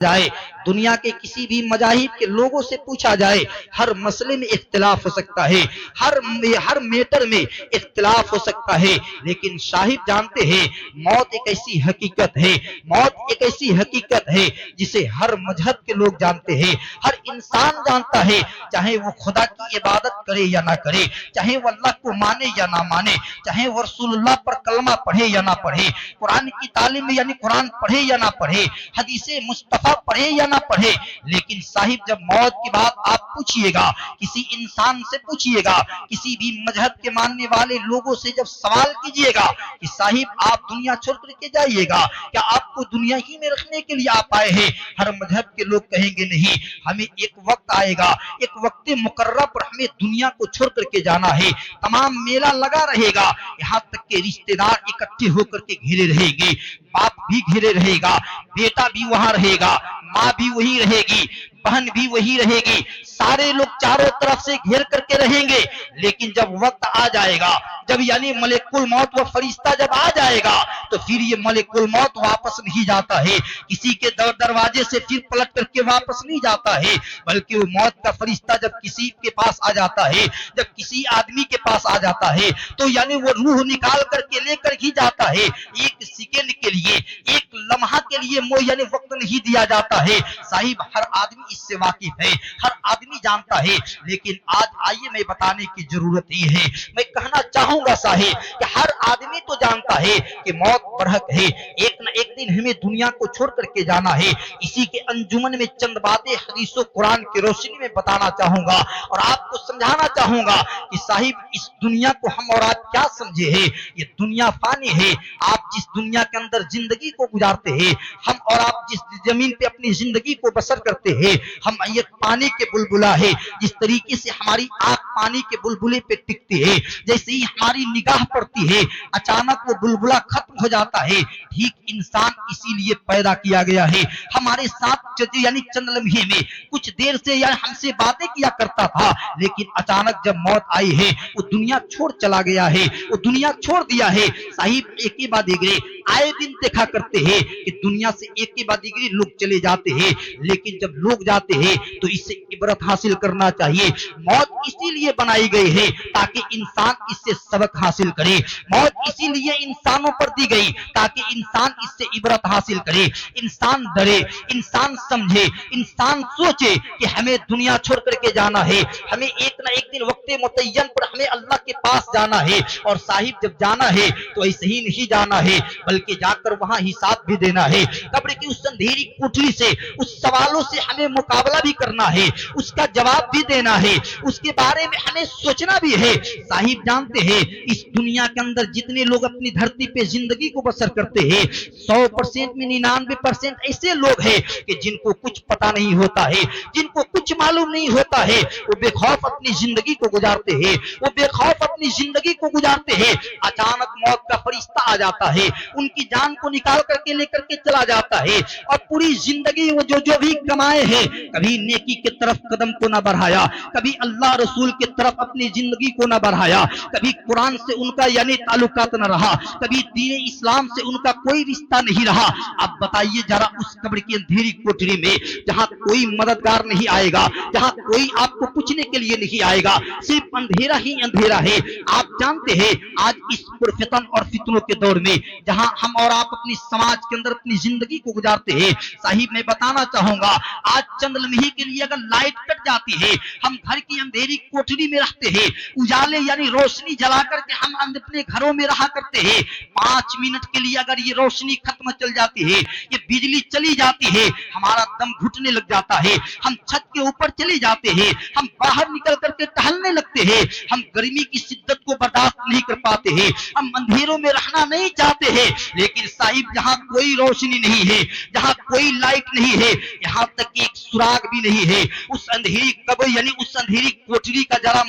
جائے، دنیا کے کسی بھی مذاہب کے لوگوں سے پوچھا جائے، ہر مسئلے میں اختلاف ہو سکتا ہے، ہر میٹر میں اختلاف ہو سکتا ہے، لیکن صاحب جانتے ہیں موت ایک ایسی حقیقت ہے، موت ایک ایسی حقیقت ہے جسے ہر مذہب کے لوگ جانتے ہیں، ہر انسان جانتا ہے، چاہے وہ خدا کی عبادت کرے یا نہ کرے، چاہے وہ اللہ کو مانے یا نہ مانے، چاہے وہ رسول اللہ پر کلمہ پڑھے یا نہ پڑھے، قرآن کی تعلیم میں یعنی قرآن پڑھے یا نہ پڑھے، حدیث مصطفیٰ پڑھے یا نہ پڑھے، لیکن صاحب جب موت کی بات آپ پوچھئے گا، کسی انسان سے پوچھئے گا، کسی بھی مذہب کے ماننے والے لوگوں سے جب سوال کیجئے گا کہ صاحب آپ دنیا چھوڑ کر کے جائیے گا، کیا آپ کو دنیا ہی میں رکھنے کے لیے آپ آئے ہیں؟ ہر مذہب کے لوگ کہیں گے نہیں، ہمیں ایک وقت آئے گا، ایک وقت مقررہ پر ہمیں دنیا کو چھوڑ کر کے جانا ہے، تمام میلہ لگا رہے گا، یہاں تک کہ رشتہ دار اکٹھے ہو کر کے گھرے رہے گے، باپ بھی گھرے رہے گا، بیٹا بھی وہاں رہے گا، ماں بھی وہی رہے گی، بہن بھی وہی رہے گی، سارے لوگ چاروں طرف سے گھیر کر کے رہیں گے، لیکن جب وقت آ جائے گا، جب یعنی ملک الموت و فرشتہ جب آ جائے گا تو پھر یہ ملک الموت واپس نہیں جاتا ہے، کسی کے دروازے سے پھر پلٹ کر کے واپس نہیں جاتا ہے، بلکہ وہ موت کا فرشتہ جب کسی کے پاس آ جاتا ہے، جب کسی آدمی کے پاس آ جاتا ہے تو یعنی وہ روح نکال کر کے لے کر ہی جاتا ہے، ایک سیکنڈ کے لیے، ایک لمحہ کے لیے یعنی وقت نہیں دیا جاتا ہے۔ صاحب ہر آدمی اس سے واقف ہے، ہر آدمی جانتا ہے، لیکن آج آئیے میں بتانے کی ضرورت یہ ہے، میں کہنا چاہوں گا صاحب کہ ہر آدمی تو جانتا ہے کہ موت برحق ہے، ایک نہ ایک دن ہمیں دنیا کو چھوڑ کر کے جانا ہے، اسی کے انجمن میں چند باتیں حدیث و قرآن کی روشنی میں بتانا چاہوں گا اور آپ کو سمجھانا چاہوں گا کہ صاحب اس دنیا کو ہم اور آپ کیا سمجھے ہیں، یہ دنیا فانی ہے، آپ جس دنیا کے اندر زندگی کو گزارتے ہیں، ہم اور آپ جس زمین پہ اپنی زندگی کو بسر کرتے ہیں، ہم ایک پانی کے بلبلہ ہے، جس طریقے سے ہماری آنکھ پانی کے بلبلے پہ ٹکتی ہے، جیسے ہی ہماری نگاہ پڑتی ہے اچانک وہ بلبلہ ختم ہو جاتا ہے، ٹھیک انسان اسی لیے پیدا کیا گیا ہے، ہمارے ساتھ یعنی چند لمحے میں کچھ دیر سے یعنی ہم سے باتیں کیا کرتا تھا، لیکن اچانک جب موت آئی ہے وہ دنیا چھوڑ چلا گیا ہے، وہ دنیا چھوڑ دیا ہے۔ صاحب ایک کے بعد ایک آئے دن دیکھا کرتے ہیں کہ دنیا سے ایک کے بعد ایک لوگ چلے جاتے ہیں، لیکن جب لوگ جاتے ہیں تو اس سے عبرت حاصل کرنا چاہیے، موت اسی لیے بنائی گئی ہے تاکہ انسان اس سے سبق حاصل کرے، موت اسی لیے انسانوں پر دی گئی تاکہ انسان اس سے عبرت حاصل کرے، انسان ڈرے، انسان سمجھے، انسان سوچے کہ ہمیں دنیا چھوڑ کر کے جانا ہے، ہمیں ایک نہ ایک دن وقت متعین پر ہمیں اللہ کے پاس جانا ہے، اور صاحب جب جانا ہے تو ایسے ہی نہیں جانا ہے بلکہ جا کر وہاں حساب بھی دینا ہے، قبر کی اس اندھیری کوٹری سے اس سوالوں سے ہمیں مقابلہ بھی کرنا ہے، اس کا جواب بھی دینا ہے، اس کے بارے میں ہمیں سوچنا بھی ہے۔ صاحب جانتے ہیں اس دنیا کے اندر جتنے لوگ اپنی دھرتی پہ زندگی کو بسر کرتے ہیں 100% میں 99% ایسے لوگ ہیں کہ جن کو کچھ پتا نہیں ہوتا ہے، جن کو کچھ معلوم نہیں ہوتا ہے، وہ بے خوف اپنی زندگی کو گزارتے ہیں، وہ بے خوف اپنی زندگی کو گزارتے ہیں، اچانک موت کا فرشتہ آ جاتا ہے، ان کی جان کو نکال کر کے لے کر کے چلا جاتا ہے، اور پوری زندگی وہ جو بھی کمائے ہیں کبھی نیکی کی طرف قدم کو نہ بڑھایا، کبھی اللہ رسول کی طرف اپنی زندگی کو نہ بڑھایا، کبھی قرآن سے ان کا یعنی تعلقات نہ رہا، کبھی دین اسلام سے ان کا کوئی رشتہ نہیں رہا۔ اب بتائیے ذرا اس قبر کی اندھیری کوٹری میں جہاں کوئی مددگار نہیں آئے گا، جہاں کوئی آپ کو پوچھنے کے لیے نہیں آئے گا، صرف اندھیرا ہی اندھیرا ہے۔ آپ جانتے ہیں آج اس پرفتن اور فتنوں کے دور میں جہاں ہم اور آپ اپنی سماج کے اندر اپنی زندگی کو گزارتے ہیں، صاحب میں بتانا چاہوں گا آج چند لمحے کے لیے اگر لائٹ کٹ جاتی ہے، ہم گھر کی اندھیری کوٹری میں رہتے ہیں، اجالے یعنی روشنی جلا کر کے ہم اپنے گھروں میں رہا کرتے ہیں، 5 منٹ کے لیے اگر یہ روشنی ختم چل جاتی ہے، یہ بجلی چلی جاتی ہے، ہمارا دم گھٹنے لگ جاتا ہے، ہم چھت کے اوپر چلے جاتے ہیں، ہم باہر نکل کر کے ٹہلنے لگتے ہیں، ہم گرمی کی شدت کو برداشت نہیں کر پاتے ہیں، ہم اندھیروں میں رہنا نہیں چاہتے ہیں، لیکن صاحب جہاں کوئی روشنی نہیں ہے، جہاں کوئی لائٹ نہیں ہے، یہاں تک کہ ایک سراغ بھی نہیں ہے، اس اندھیری قبر یعنی اس اندھیری کوٹری کا ذرا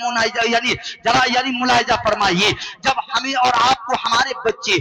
ملاحظہ فرمائیے، جب ہمیں اور آپ کو ہمارے بچے